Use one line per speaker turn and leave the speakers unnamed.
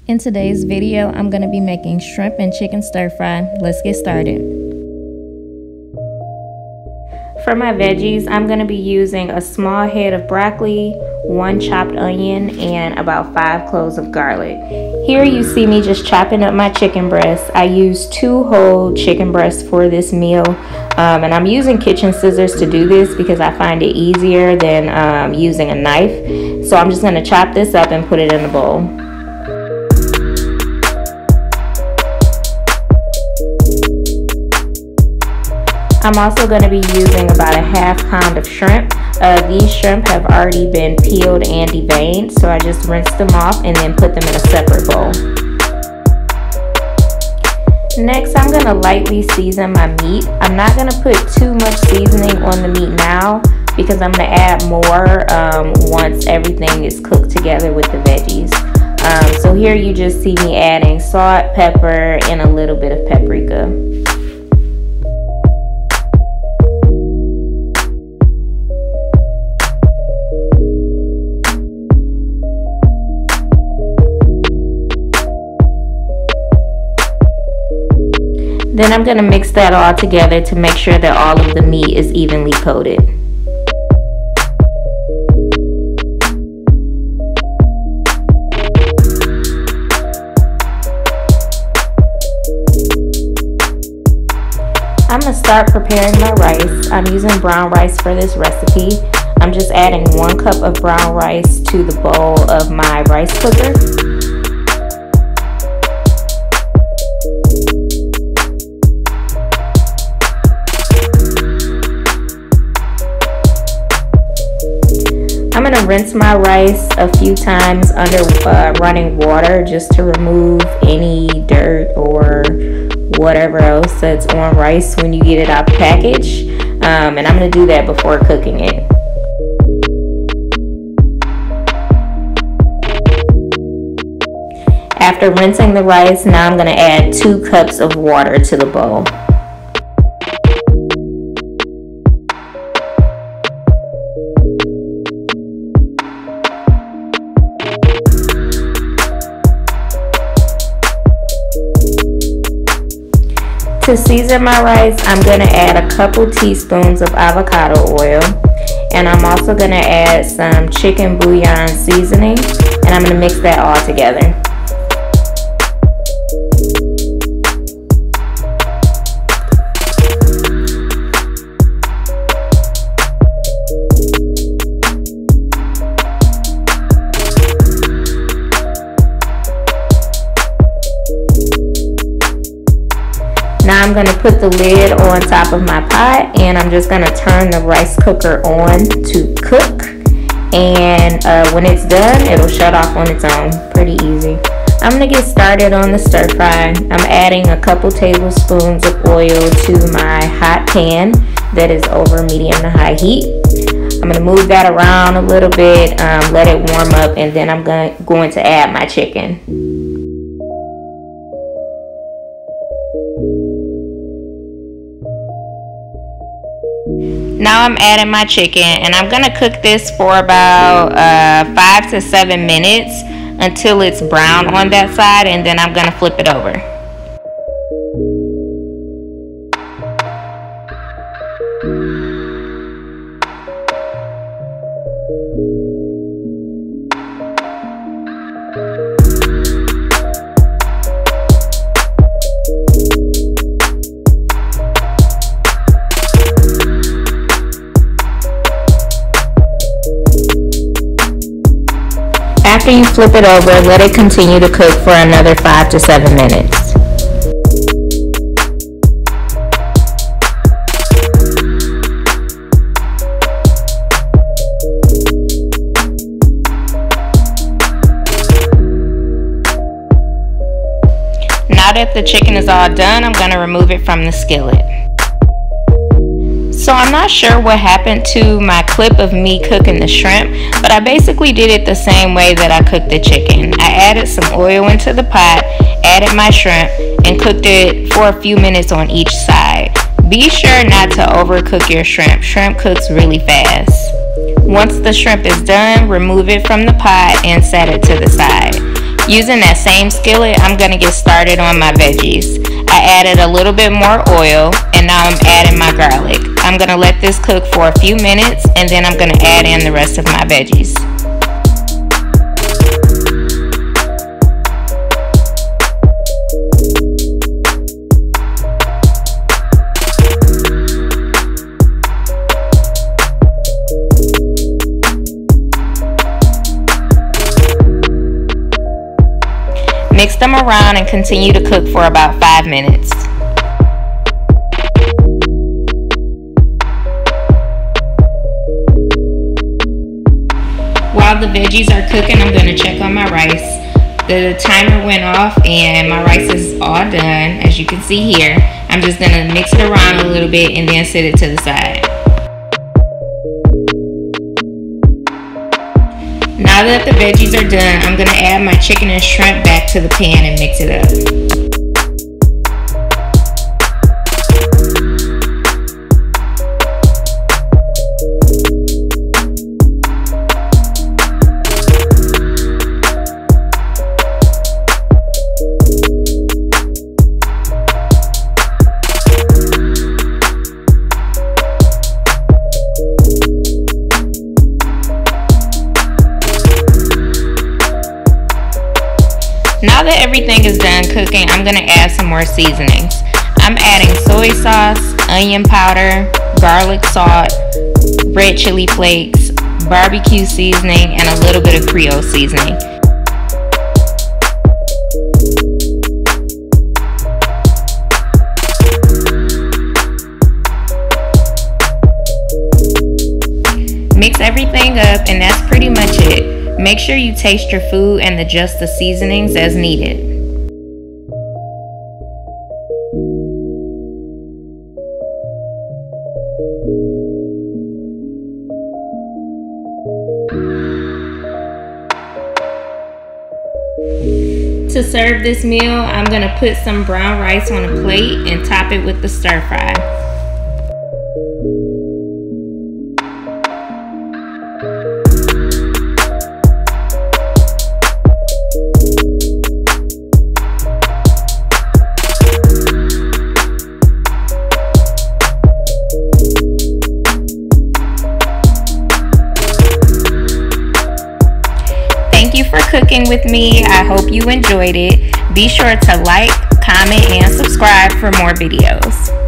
In today's video, I'm going to be making shrimp and chicken stir fry. Let's get started. For my veggies, I'm going to be using a small head of broccoli, 1 chopped onion, and about 5 cloves of garlic. Here you see me just chopping up my chicken breasts. I use 2 whole chicken breasts for this meal, and I'm using kitchen scissors to do this because I find it easier than using a knife. So I'm just going to chop this up and put it in a bowl. I'm also going to be using about a ½ pound of shrimp. These shrimp have already been peeled and deveined, so I just rinsed them off and then put them in a separate bowl. Next, I'm going to lightly season my meat. I'm not going to put too much seasoning on the meat now because I'm going to add more once everything is cooked together with the veggies. So here you just see me adding salt, pepper, and a little bit of paprika. Then I'm going to mix that all together to make sure that all of the meat is evenly coated. I'm going to start preparing my rice. I'm using brown rice for this recipe. I'm just adding 1 cup of brown rice to the bowl of my rice cooker. I'm going to rinse my rice a few times under running water just to remove any dirt or whatever else that's on rice when you get it out the package. And I'm going to do that before cooking it. After rinsing the rice, now I'm going to add 2 cups of water to the bowl. To season my rice, I'm going to add a couple teaspoons of avocado oil, and I'm also going to add some chicken bouillon seasoning, and I'm going to mix that all together. Now I'm going to put the lid on top of my pot, and I'm just going to turn the rice cooker on to cook, and when it's done it'll shut off on its own. Pretty easy. I'm going to get started on the stir fry. I'm adding a couple tablespoons of oil to my hot pan that is over medium to high heat. I'm going to move that around a little bit, let it warm up, and then I'm going to add my chicken. Now I'm adding my chicken, and I'm going to cook this for about 5 to 7 minutes until it's brown on that side, and then I'm going to flip it over. After you flip it over, let it continue to cook for another 5 to 7 minutes. Now that the chicken is all done, I'm going to remove it from the skillet. So I'm not sure what happened to my clip of me cooking the shrimp, but I basically did it the same way that I cooked the chicken. I added some oil into the pot, added my shrimp, and cooked it for a few minutes on each side. Be sure not to overcook your shrimp. Shrimp cooks really fast. Once the shrimp is done, remove it from the pot and set it to the side. Using that same skillet, I'm going to get started on my veggies. I added a little bit more oil, and now I'm adding my garlic. I'm going to let this cook for a few minutes, and then I'm going to add in the rest of my veggies. Mix them around and continue to cook for about 5 minutes. While the veggies are cooking, I'm going to check on my rice. The timer went off and my rice is all done, as you can see here. I'm just going to mix it around a little bit and then set it to the side. Now that the veggies are done, I'm going to add my chicken and shrimp back to the pan and mix it up. Now that everything is done cooking, I'm going to add some more seasonings. I'm adding soy sauce, onion powder, garlic salt, red chili flakes, barbecue seasoning, and a little bit of Creole seasoning. Mix everything up, and that's pretty much it. Make sure you taste your food and adjust the seasonings as needed. To serve this meal, I'm going to put some brown rice on a plate and top it with the stir fry. Thank you for cooking with me. I hope you enjoyed it. Be sure to like, comment, and subscribe for more videos.